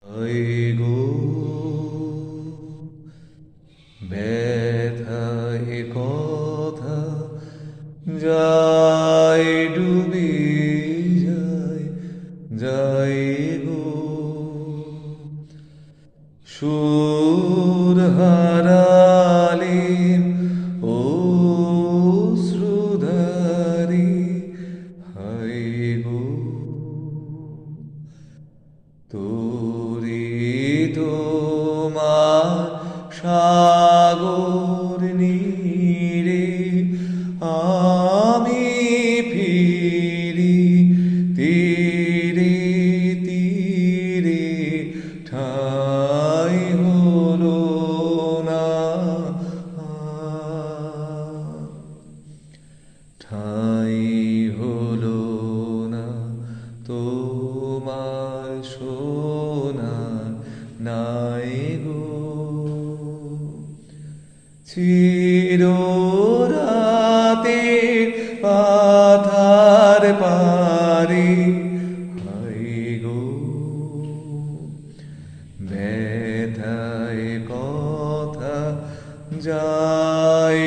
হায় গো ব্যথায় কথা যায় ডুবে যায় যায় গো সুর হারালেন অশ্রুধারি হায় গো তোরে তোমার সাগর নীড়ে আমি ফিরি তীরে তীরে ঠাই হলো না ঠাই হলো না তোমার সোনার নাই গো চিররাতে পাথার পারে হায় গো ব্যথায় কথা যায়